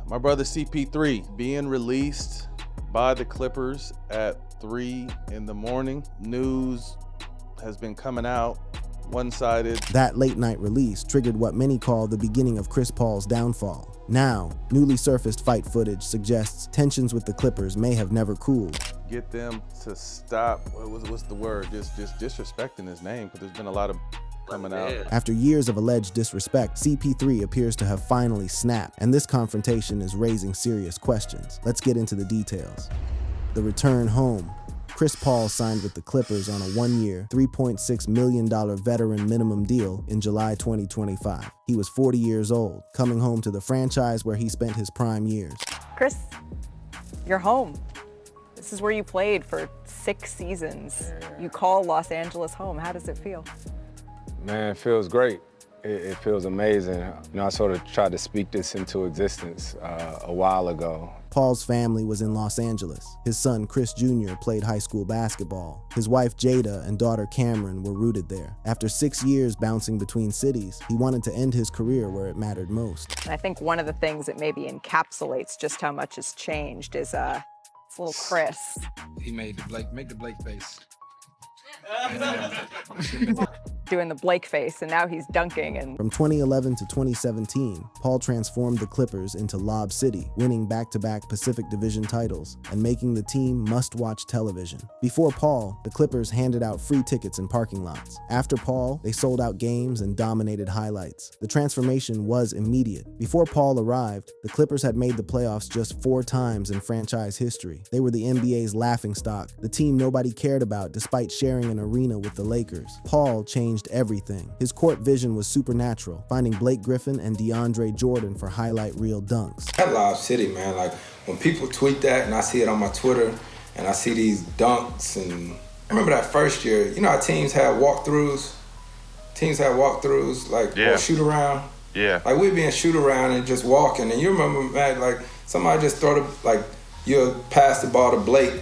My brother CP3 being released by the Clippers at 3 in the morning. News has been coming out one-sided. That late-night release triggered what many call the beginning of Chris Paul's downfall. Now, newly surfaced fight footage suggests tensions with the Clippers may have never cooled. Get them to stop, what's the word? Just disrespecting his name, because there's been a lot of coming out. After years of alleged disrespect, CP3 appears to have finally snapped, and this confrontation is raising serious questions. Let's get into the details. The return home. Chris Paul signed with the Clippers on a one-year, $3.6 million veteran minimum deal in July 2025. He was 40 years old, coming home to the franchise where he spent his prime years. Chris, you're home. This is where you played for 6 seasons. You call Los Angeles home. How does it feel? Man, it feels great. It feels amazing. I sort of tried to speak this into existence a while ago. Paul's family was in Los Angeles. His son, Chris Jr., played high school basketball. His wife, Jada, and daughter, Cameron, were rooted there. After 6 years bouncing between cities, he wanted to end his career where it mattered most. And I think one of the things that maybe encapsulates just how much has changed is it's little Chris. He made make the Blake face. Doing the Blake face, and now he's dunking. And from 2011 to 2017, Paul transformed the Clippers into Lob City, winning back-to-back Pacific Division titles and making the team must-watch television. Before Paul, the Clippers handed out free tickets in parking lots. After Paul, they sold out games and dominated highlights. The transformation was immediate. Before Paul arrived, the Clippers had made the playoffs just 4 times in franchise history. They were the NBA's laughingstock, the team nobody cared about despite sharing an arena with the Lakers. Paul changed everything. His court vision was supernatural, finding Blake Griffin and DeAndre Jordan for highlight reel dunks. That Lob City, man, like when people tweet that and I see it on my Twitter and I see these dunks, and I remember that first year, how teams had walkthroughs? Like or shoot around. Yeah. Like we'd be in shoot around and just walking, and you remember, man, like somebody just throw you'll pass the ball to Blake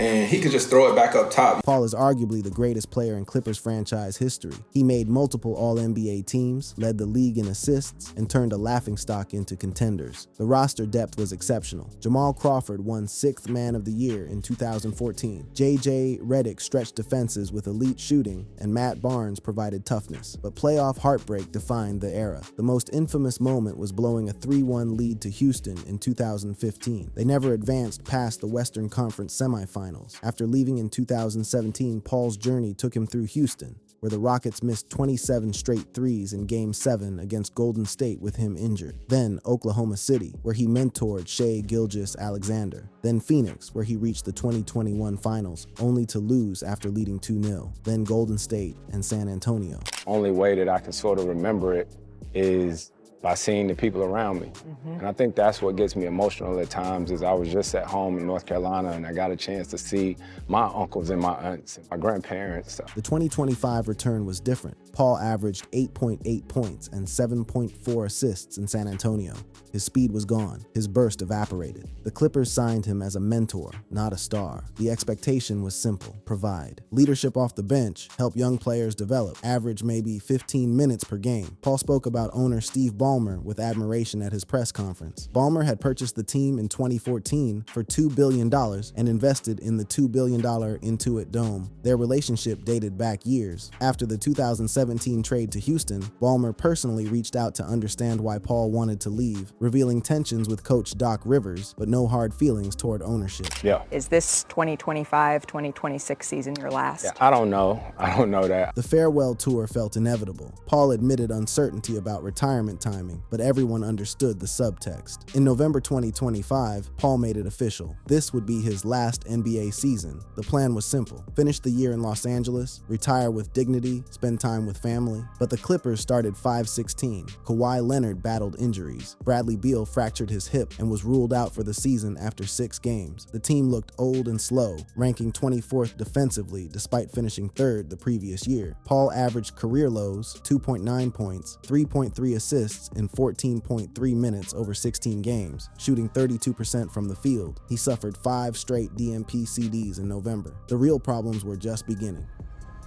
and he could just throw it back up top. Paul is arguably the greatest player in Clippers franchise history. He made multiple All-NBA teams, led the league in assists, and turned a laughingstock into contenders. The roster depth was exceptional. Jamal Crawford won 6th Man of the Year in 2014. J.J. Redick stretched defenses with elite shooting, and Matt Barnes provided toughness. But playoff heartbreak defined the era. The most infamous moment was blowing a 3-1 lead to Houston in 2015. They never advanced past the Western Conference semifinals. After leaving in 2017, Paul's journey took him through Houston, where the Rockets missed 27 straight threes in Game 7 against Golden State with him injured. Then Oklahoma City, where he mentored Shai Gilgeous-Alexander. Then Phoenix, where he reached the 2021 finals, only to lose after leading 2-0. Then Golden State and San Antonio. Only way that I can sort of remember it is by seeing the people around me. And I think that's what gets me emotional at times, is I was just at home in North Carolina and I got a chance to see my uncles and my aunts and my grandparents. The 2025 return was different. Paul averaged 8.8 points and 7.4 assists in San Antonio. His speed was gone. His burst evaporated. The Clippers signed him as a mentor, not a star. The expectation was simple: provide. Leadership off the bench, help young players develop, average maybe 15 minutes per game. Paul spoke about owner Steve Balmer with admiration at his press conference. Balmer had purchased the team in 2014 for $2 billion and invested in the $2 billion Intuit Dome. Their relationship dated back years. After the 2017 trade to Houston, Balmer personally reached out to understand why Paul wanted to leave, revealing tensions with coach Doc Rivers, but no hard feelings toward ownership. Yeah. Is this 2025-2026 season your last? Yeah, I don't know that. The farewell tour felt inevitable. Paul admitted uncertainty about retirement timing, but everyone understood the subtext. In November 2025, Paul made it official. This would be his last NBA season. The plan was simple: finish the year in Los Angeles, retire with dignity, spend time with family. But the Clippers started 5-16. Kawhi Leonard battled injuries. Bradley Beal fractured his hip and was ruled out for the season after 6 games. The team looked old and slow, ranking 24th defensively despite finishing 3rd the previous year. Paul averaged career lows, 2.9 points, 3.3 assists in 14.3 minutes over 16 games, shooting 32% from the field. He suffered 5 straight DNP CDs in November. The real problems were just beginning.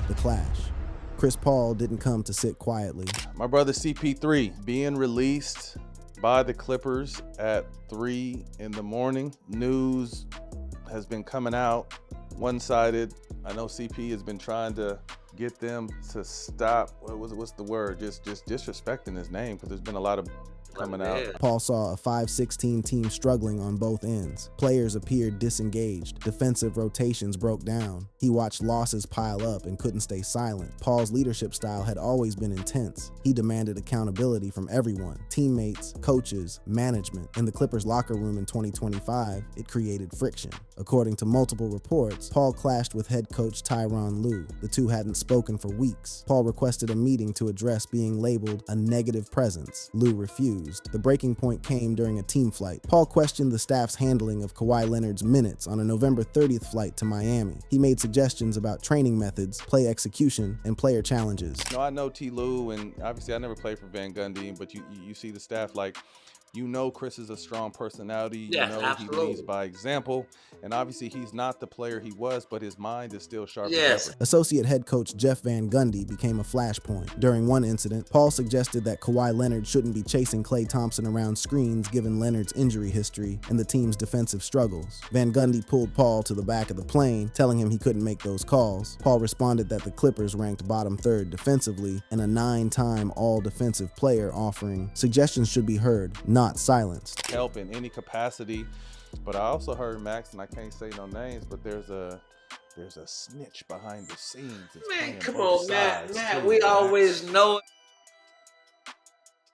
The clash. Chris Paul didn't come to sit quietly. My brother CP3 being released by the Clippers at 3 in the morning. News has been coming out one-sided. I know CP has been trying to get them to stop, what's the word? Just disrespecting his name, because there's been a lot of coming out. Paul saw a 5-16 team struggling on both ends. Players appeared disengaged. Defensive rotations broke down. He watched losses pile up and couldn't stay silent. Paul's leadership style had always been intense. He demanded accountability from everyone, teammates, coaches, management. In the Clippers locker room in 2025, it created friction. According to multiple reports, Paul clashed with head coach Tyronn Lue. The two hadn't spoken for weeks. Paul requested a meeting to address being labeled a negative presence. Lue refused. The breaking point came during a team flight. Paul questioned the staff's handling of Kawhi Leonard's minutes on a November 30th flight to Miami. He made suggestions about training methods, play execution, and player challenges. I know T. Lue, and obviously I never played for Van Gundy, but you see the staff, like, Chris is a strong personality. Absolutely. He leads by example. And obviously he's not the player he was, but his mind is still sharp as ever. Associate head coach Jeff Van Gundy became a flashpoint. During one incident, Paul suggested that Kawhi Leonard shouldn't be chasing Klay Thompson around screens given Leonard's injury history and the team's defensive struggles. Van Gundy pulled Paul to the back of the plane, telling him he couldn't make those calls. Paul responded that the Clippers ranked bottom third defensively and a 9-time all-defensive player, offering suggestions should be heard, not silenced. Help in any capacity. But I also heard, Max, and I can't say no names, but there's a snitch behind the scenes. Man, come on, Matt, we always know it.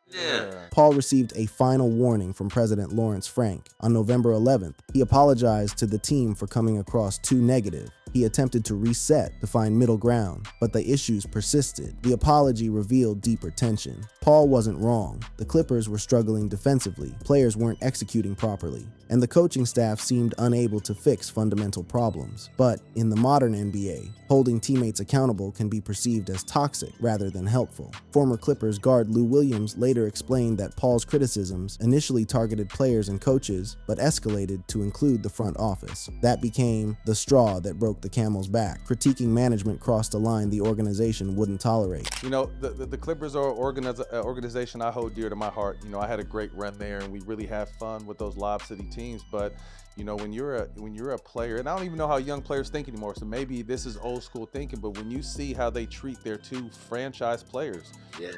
Yeah. Paul received a final warning from President Lawrence Frank. On November 11th, he apologized to the team for coming across too negative. He attempted to reset to find middle ground, but the issues persisted. The apology revealed deeper tension. Paul wasn't wrong. The Clippers were struggling defensively, players weren't executing properly, and the coaching staff seemed unable to fix fundamental problems. But in the modern NBA, holding teammates accountable can be perceived as toxic rather than helpful. Former Clippers guard Lou Williams later explained that Paul's criticisms initially targeted players and coaches, but escalated to include the front office. That became the straw that broke the camel's back. Critiquing management crossed a line the organization wouldn't tolerate. The Clippers are an organization I hold dear to my heart. I had a great run there, and we really have fun with those Lob City teams. But when you're a player, and I don't even know how young players think anymore, so maybe this is old school thinking, but when you see how they treat their two franchise players,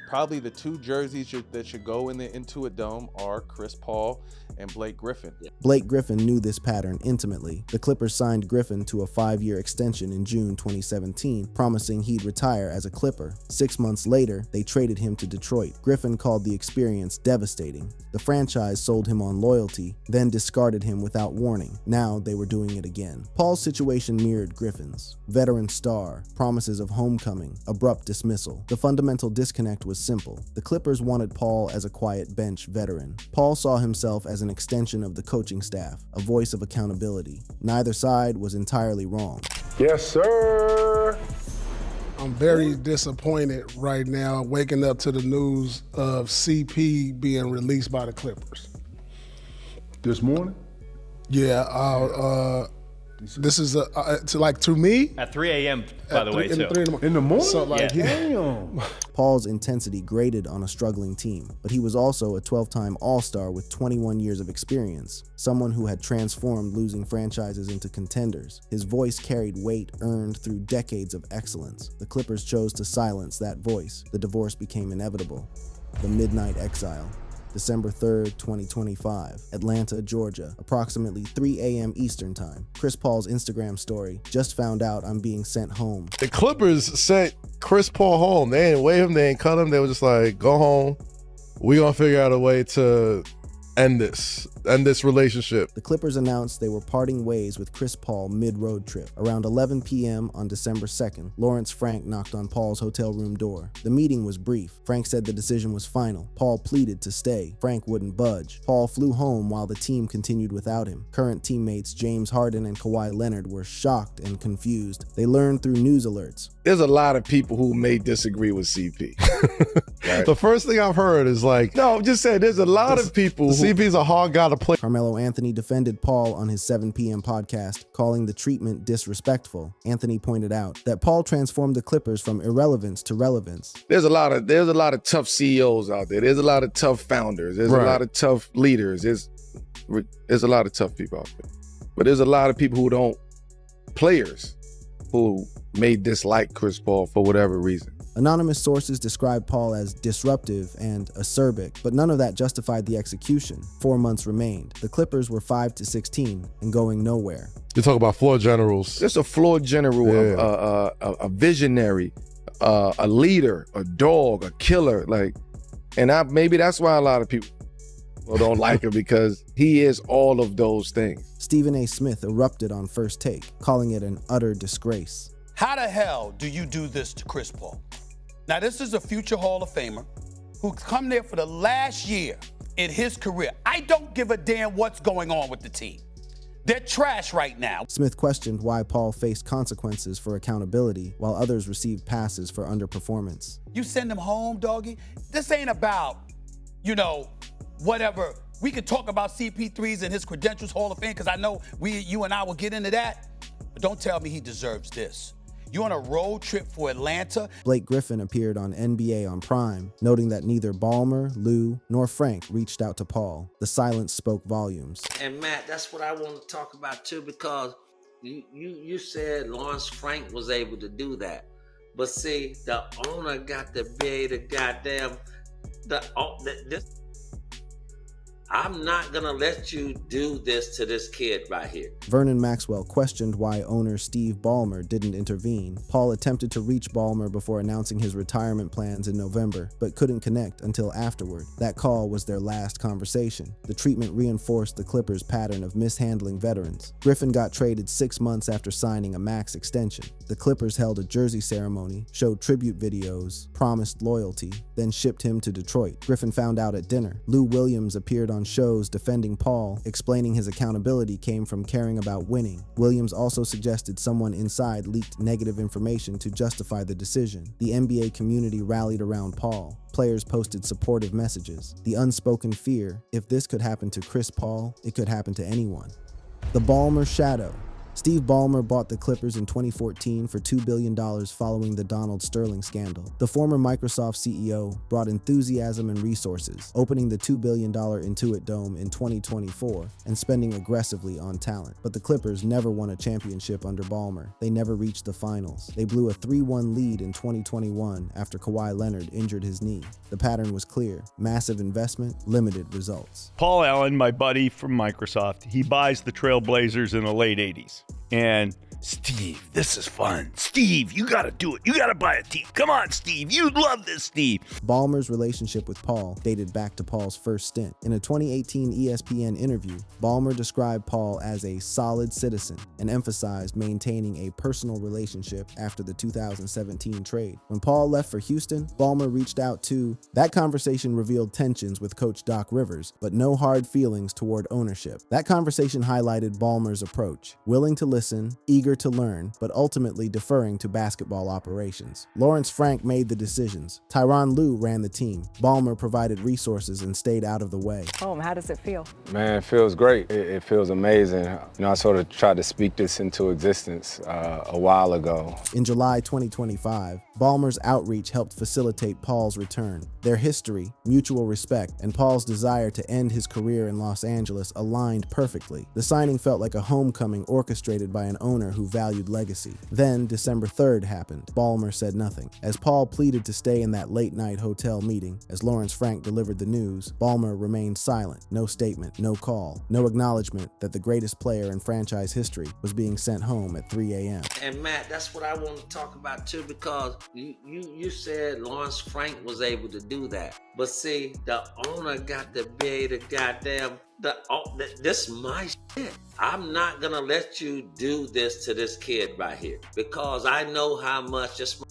probably the two jerseys that should go in the Intuit Dome are Chris Paul and Blake Griffin. Blake Griffin knew this pattern intimately. The Clippers signed Griffin to a 5-year extension in June 2017, promising he'd retire as a Clipper. 6 months later, they traded him to Detroit. Griffin called the experience devastating. The franchise sold him on loyalty, then discarded him without warning. Now they were doing it again. Paul's situation mirrored Griffin's. Veteran star, promises of homecoming, abrupt dismissal. The fundamental disconnect was simple. The Clippers wanted Paul as a quiet bench veteran. Paul saw himself as an extension of the coaching staff, a voice of accountability. Neither side was entirely wrong. Yes, sir. I'm very disappointed right now waking up to the news of CP being released by the Clippers. This morning? Yeah, this is to me at 3 a.m. by the way, too. In the morning? So damn. Paul's intensity grated on a struggling team, but he was also a 12-time All-Star with 21 years of experience, someone who had transformed losing franchises into contenders. His voice carried weight earned through decades of excellence. The Clippers chose to silence that voice. The divorce became inevitable. The midnight exile. December 3rd, 2025, Atlanta, Georgia, approximately 3 a.m. Eastern Time. Chris Paul's Instagram story, just found out I'm being sent home. The Clippers sent Chris Paul home. They didn't wave him, they didn't cut him. They were just like, go home. We're going to figure out a way to end this relationship. The Clippers announced they were parting ways with Chris Paul mid-road trip. Around 11 p.m. on December 2nd, Lawrence Frank knocked on Paul's hotel room door. The meeting was brief. Frank said the decision was final. Paul pleaded to stay. Frank wouldn't budge. Paul flew home while the team continued without him. Current teammates James Harden and Kawhi Leonard were shocked and confused. They learned through news alerts. There's a lot of people who may disagree with CP. Right. The first thing I've heard is like, no, I'm just saying there's a lot of people who CP's a hard guy to play. Carmelo Anthony defended Paul on his 7 p.m. podcast, calling the treatment disrespectful. Anthony pointed out that Paul transformed the Clippers from irrelevance to relevance. There's a lot of tough CEOs out there. There's a lot of tough founders. There's a lot of tough leaders. There's a lot of tough people out there. But there's a lot of people players who may dislike Chris Paul for whatever reason. Anonymous sources described Paul as disruptive and acerbic, but none of that justified the execution. 4 months remained. The Clippers were 5-16 and going nowhere. You talk about floor generals. Just a floor general, a visionary, a leader, a dog, a killer. Maybe that's why a lot of people don't like him, because he is all of those things. Stephen A. Smith erupted on First Take, calling it an utter disgrace. How the hell do you do this to Chris Paul? Now, this is a future Hall of Famer who's come there for the last year in his career. I don't give a damn what's going on with the team. They're trash right now. Smith questioned why Paul faced consequences for accountability while others received passes for underperformance. You send him home, doggy. This ain't about, whatever. We could talk about CP3's and his credentials Hall of Fame, because I know you and I will get into that. But don't tell me he deserves this. You on a road trip for Atlanta? Blake Griffin appeared on NBA on Prime, noting that neither Balmer, Lou, nor Frank reached out to Paul. The silence spoke volumes. And Matt, that's what I want to talk about too, because you said Lawrence Frank was able to do that. But see, the owner got to be able to I'm not going to let you do this to this kid right here. Vernon Maxwell questioned why owner Steve Ballmer didn't intervene. Paul attempted to reach Balmer before announcing his retirement plans in November, but couldn't connect until afterward. That call was their last conversation. The treatment reinforced the Clippers' pattern of mishandling veterans. Griffin got traded 6 months after signing a max extension. The Clippers held a jersey ceremony, showed tribute videos, promised loyalty, then shipped him to Detroit. Griffin found out at dinner. Lou Williams appeared on shows defending Paul, explaining his accountability came from caring about winning. Williams also suggested someone inside leaked negative information to justify the decision. The NBA community rallied around Paul. Players posted supportive messages. The unspoken fear, if this could happen to Chris Paul, it could happen to anyone. The Balmer shadow. Steve Ballmer bought the Clippers in 2014 for $2 billion following the Donald Sterling scandal. The former Microsoft CEO brought enthusiasm and resources, opening the $2 billion Intuit Dome in 2024 and spending aggressively on talent. But the Clippers never won a championship under Balmer. They never reached the finals. They blew a 3-1 lead in 2021 after Kawhi Leonard injured his knee. The pattern was clear: massive investment, limited results. Paul Allen, my buddy from Microsoft, he buys the Trailblazers in the late 80s. And Steve, this is fun. Steve, you got to do it. You got to buy a team. Come on, Steve. You love this, Steve. Ballmer's relationship with Paul dated back to Paul's first stint. In a 2018 ESPN interview, Balmer described Paul as a solid citizen and emphasized maintaining a personal relationship after the 2017 trade. When Paul left for Houston, Balmer reached out to. That conversation revealed tensions with coach Doc Rivers, but no hard feelings toward ownership. That conversation highlighted Ballmer's approach: willing to listen, eager to learn, but ultimately deferring to basketball operations. Lawrence Frank made the decisions. Tyronn Lue ran the team. Balmer provided resources and stayed out of the way. How does it feel? Man, it feels great. It feels amazing. I sort of tried to speak this into existence a while ago. In July 2025, Ballmer's outreach helped facilitate Paul's return. Their history, mutual respect, and Paul's desire to end his career in Los Angeles aligned perfectly. The signing felt like a homecoming orchestrated by an owner who valued legacy. Then, December 3rd happened. Balmer said nothing. As Paul pleaded to stay in that late-night hotel meeting, as Lawrence Frank delivered the news, Balmer remained silent. No statement, no call, no acknowledgement that the greatest player in franchise history was being sent home at 3 a.m. And Matt, that's what I want to talk about too, because you said Lawrence Frank was able to do that. But see, the owner got to be able to this is my shit. I'm not gonna let you do this to this kid right here, because I know how much this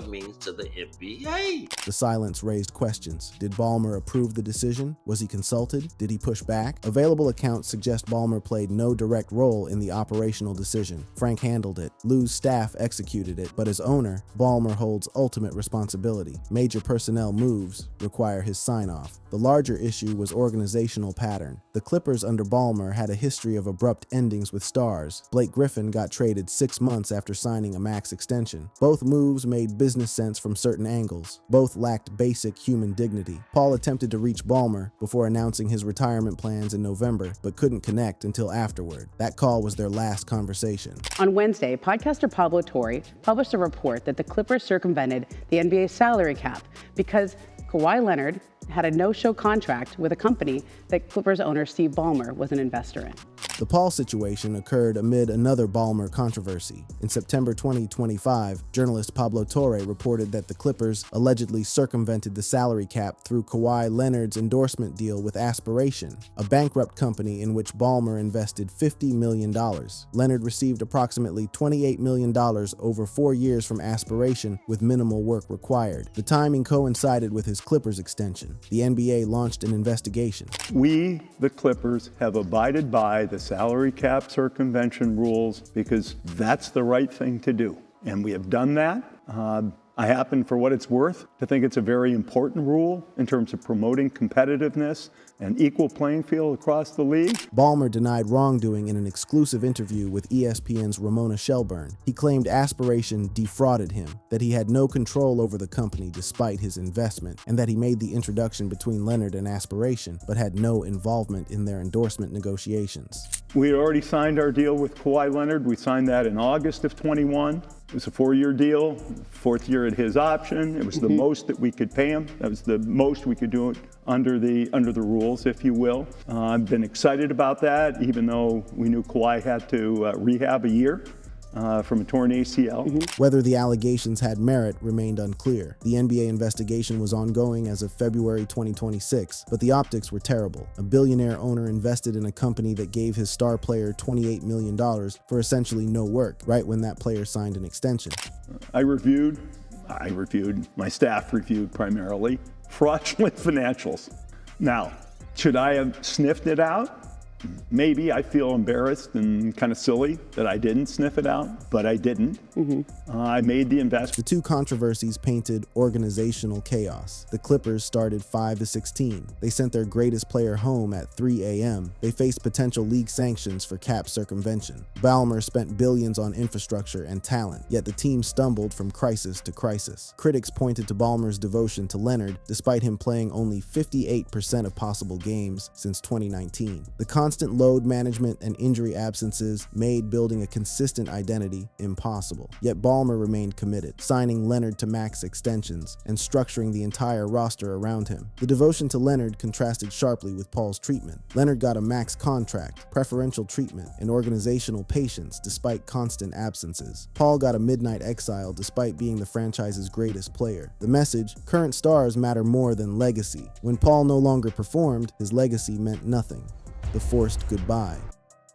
means to the NBA. The silence raised questions. Did Balmer approve the decision? Was he consulted? Did he push back? Available accounts suggest Balmer played no direct role in the operational decision. Frank handled it. Lou's staff executed it, but as owner, Balmer holds ultimate responsibility. Major personnel moves require his sign-off. The larger issue was organizational pattern. The Clippers under Balmer had a history of abrupt endings with stars. Blake Griffin got traded 6 months after signing a max extension. Both moves made business sense from certain angles. Both lacked basic human dignity. Paul attempted to reach Balmer before announcing his retirement plans in November, but couldn't connect until afterward. That call was their last conversation. On Wednesday, podcaster Pablo Torre published a report that the Clippers circumvented the NBA salary cap because Kawhi Leonard had a no-show contract with a company that Clippers owner Steve Ballmer was an investor in. The Paul situation occurred amid another Balmer controversy. In September 2025, journalist Pablo Torre reported that the Clippers allegedly circumvented the salary cap through Kawhi Leonard's endorsement deal with Aspiration, a bankrupt company in which Balmer invested $50 million. Leonard received approximately $28 million over 4 years from Aspiration with minimal work required. The timing coincided with his Clippers extension. The NBA launched an investigation. We, the Clippers, have abided by the salary cap circumvention rules because that's the right thing to do. And we have done that. I happen, for what it's worth, to think it's a very important rule in terms of promoting competitiveness and equal playing field across the league. Balmer denied wrongdoing in an exclusive interview with ESPN's Ramona Shelburne. He claimed Aspiration defrauded him, that he had no control over the company despite his investment, and that he made the introduction between Leonard and Aspiration, but had no involvement in their endorsement negotiations. We had already signed our deal with Kawhi Leonard. We signed that in August of 21. It was a 4-year deal, 4th year at his option. It was the most that we could pay him. That was the most we could do under the rules, if you will. I've been excited about that, even though we knew Kawhi had to rehab a year from a torn ACL. Whether the allegations had merit remained unclear. The NBA investigation was ongoing as of February 2026, but the optics were terrible. A billionaire owner invested in a company that gave his star player $28 million for essentially no work, right when that player signed an extension. My staff reviewed primarily fraudulent financials. Now, should I have sniffed it out? Maybe. I feel embarrassed and kind of silly that I didn't sniff it out, but I didn't. I made the investment. The two controversies painted organizational chaos. The Clippers started 5-16. They sent their greatest player home at 3 a.m. They faced potential league sanctions for cap circumvention. Balmer spent billions on infrastructure and talent, yet the team stumbled from crisis to crisis. Critics pointed to Balmer's devotion to Leonard, despite him playing only 58% of possible games since 2019. The constant load management and injury absences made building a consistent identity impossible. Yet Balmer remained committed, signing Leonard to max extensions and structuring the entire roster around him. The devotion to Leonard contrasted sharply with Paul's treatment. Leonard got a max contract, preferential treatment, and organizational patience despite constant absences. Paul got a midnight exile despite being the franchise's greatest player. The message, current stars matter more than legacy. When Paul no longer performed, his legacy meant nothing. The forced goodbye.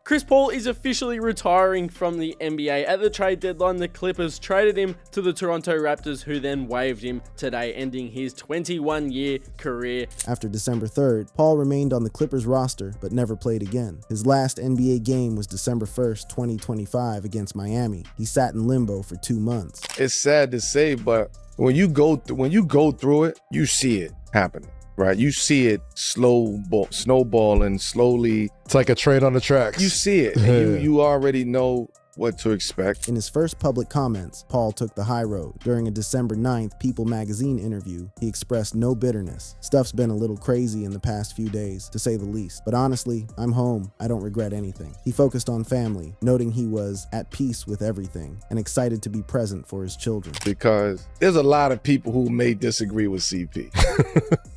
Chris Paul is officially retiring from the NBA. At the trade deadline, the Clippers traded him to the Toronto Raptors, who then waived him today, ending his 21-year career. After December 3rd, Paul remained on the Clippers roster, but never played again. His last NBA game was December 1st, 2025 against Miami. He sat in limbo for 2 months. It's sad to say, but when you go through it, you see it happening. Right, you see it snowballing slowly. It's like a train on the tracks. You see it, and you already know what to expect. In his first public comments, Paul took the high road. During a December 9th People magazine interview, he expressed no bitterness. Stuff's been a little crazy in the past few days, to say the least. But honestly, I'm home. I don't regret anything. He focused on family, noting he was at peace with everything and excited to be present for his children. Because there's a lot of people who may disagree with CP.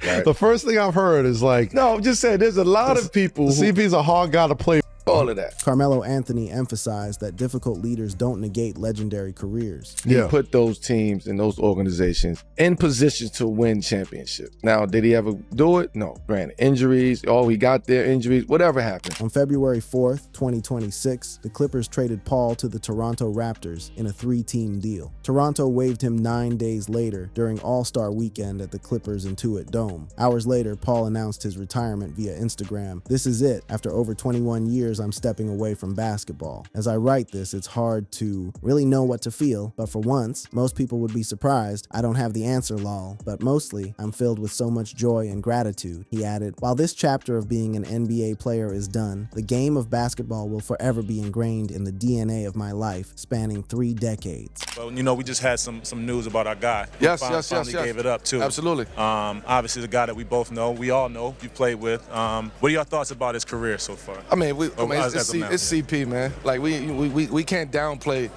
Right? The first thing I've heard is like, no, I'm just saying there's a lot of people who CP's a hard guy to play. All of that. Carmelo Anthony emphasized that difficult leaders don't negate legendary careers. He put those teams and those organizations in positions to win championships. Now, did he ever do it? No. Granted, injuries, he got their injuries, whatever happened. On February 4th, 2026, the Clippers traded Paul to the Toronto Raptors in a 3-team deal. Toronto waived him 9 days later during All-Star Weekend at the Clippers Intuit Dome. Hours later, Paul announced his retirement via Instagram. This is it. After over 21 years years I'm stepping away from basketball. As I write this, it's hard to really know what to feel, but for once, most people would be surprised. I don't have the answer, lol, but mostly, I'm filled with so much joy and gratitude. He added, while this chapter of being an NBA player is done, the game of basketball will forever be ingrained in the DNA of my life, spanning 3 decades. Well, you know, we just had some news about our guy. Yes, Finally gave it up too. Absolutely. Obviously, the guy that we both know, we all know, you played with. What are your thoughts about his career so far? I mean, it's CP, man. Like we can't downplay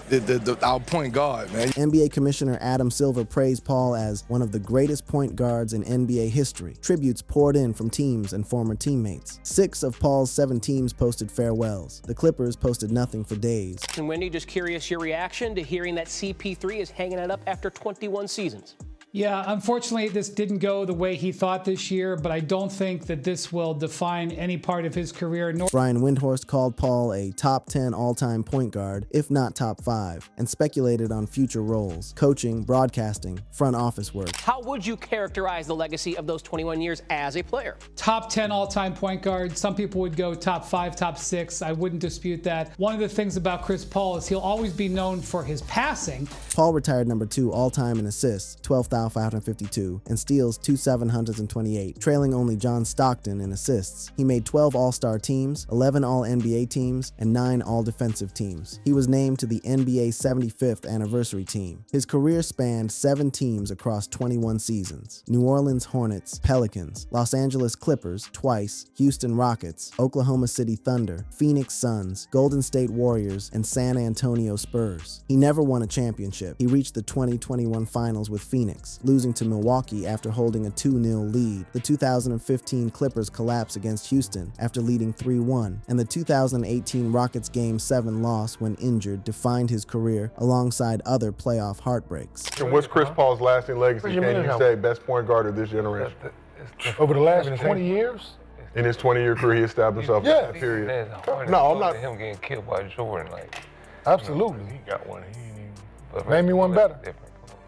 our point guard, man. NBA Commissioner Adam Silver praised Paul as one of the greatest point guards in NBA history. Tributes poured in from teams and former teammates. 6 of Paul's 7 teams posted farewells. The Clippers posted nothing for days. And Wendy, just curious your reaction to hearing that CP3 is hanging it up after 21 seasons. Yeah, unfortunately, this didn't go the way he thought this year, but I don't think that this will define any part of his career. Brian Windhorst called Paul a top 10 all-time point guard, if not top 5, and speculated on future roles: coaching, broadcasting, front office work. How would you characterize the legacy of those 21 years as a player? Top 10 all-time point guard. Some people would go top 5, top 6. I wouldn't dispute that. One of the things about Chris Paul is he'll always be known for his passing. Paul retired number 2 all-time in assists, 12,552, and steals, 2,728, trailing only John Stockton in assists. He made 12 All-Star teams, 11 All-NBA teams, and 9 All-Defensive teams. He was named to the NBA 75th anniversary team. His career spanned 7 teams across 21 seasons: New Orleans Hornets, Pelicans, Los Angeles Clippers twice, Houston Rockets, Oklahoma City Thunder, Phoenix Suns, Golden State Warriors, and San Antonio Spurs. He never won a championship. He reached the 2021 finals with Phoenix, losing to Milwaukee after holding a 2-0 lead. The 2015 Clippers collapse against Houston after leading 3-1, and the 2018 Rockets Game 7 loss when injured defined his career alongside other playoff heartbreaks. And what's Chris Paul's lasting legacy? Can you say best point guard of this generation? Over the last 20 years? In his 20-year career, he established himself in that period. No, I'm not. Him getting killed by Jordan, like. Absolutely. He got one. Name me one better.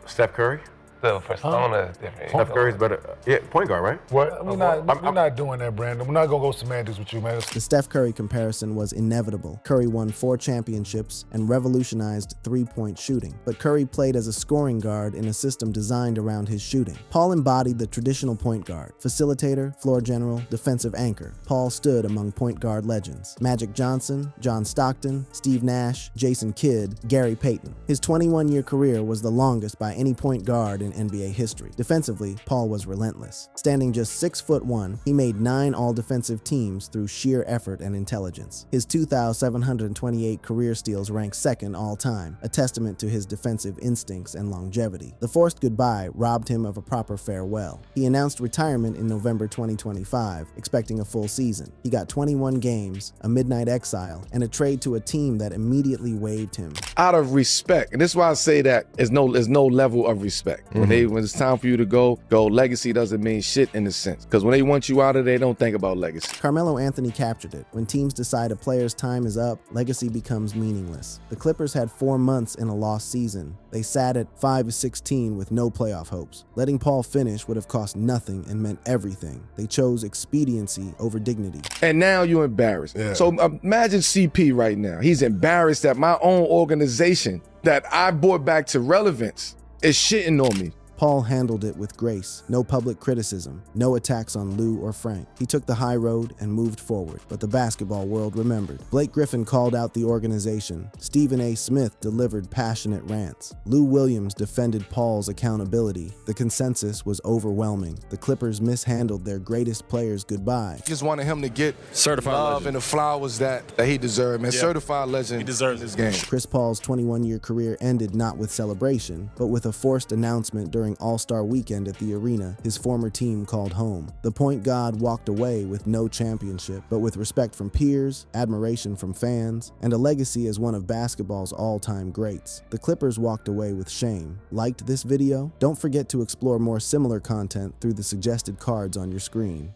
Steph Curry? The persona is different. Steph Curry's better. Yeah, point guard, right? What? We're not doing that, Brandon. We're not gonna go semantics with you, man. The Steph Curry comparison was inevitable. Curry won 4 championships and revolutionized 3-point shooting, but Curry played as a scoring guard in a system designed around his shooting. Paul embodied the traditional point guard: facilitator, floor general, defensive anchor. Paul stood among point guard legends: Magic Johnson, John Stockton, Steve Nash, Jason Kidd, Gary Payton. His 21-year career was the longest by any point guard in NBA history. Defensively, Paul was relentless. Standing just 6'1", he made 9 all-defensive teams through sheer effort and intelligence. His 2,728 career steals rank 2nd all-time, a testament to his defensive instincts and longevity. The forced goodbye robbed him of a proper farewell. He announced retirement in November 2025, expecting a full season. He got 21 games, a midnight exile, and a trade to a team that immediately waived him. Out of respect, and this is why I say that there's no level of respect. When it's time for you to go, legacy doesn't mean shit in a sense. Because when they want you out of there, they don't think about legacy. Carmelo Anthony captured it. When teams decide a player's time is up, legacy becomes meaningless. The Clippers had 4 months in a lost season. They sat at 5-16 with no playoff hopes. Letting Paul finish would have cost nothing and meant everything. They chose expediency over dignity. And now you're embarrassed. Yeah. So imagine CP right now. He's embarrassed that my own organization that I brought back to relevance is shitting on me. Paul handled it with grace. No public criticism, no attacks on Lou or Frank. He took the high road and moved forward, but the basketball world remembered. Blake Griffin called out the organization. Stephen A. Smith delivered passionate rants. Lou Williams defended Paul's accountability. The consensus was overwhelming. The Clippers mishandled their greatest players goodbye. Just wanted him to get certified love legend and the flowers that he deserved, man. Yeah. Certified legend. He deserves this game. Chris Paul's 21-year career ended not with celebration, but with a forced announcement during All-Star Weekend at the arena his former team called home. The point god walked away with no championship, but with respect from peers, admiration from fans, and a legacy as one of basketball's all-time greats. The Clippers walked away with shame. Liked this video? Don't forget to explore more similar content through the suggested cards on your screen.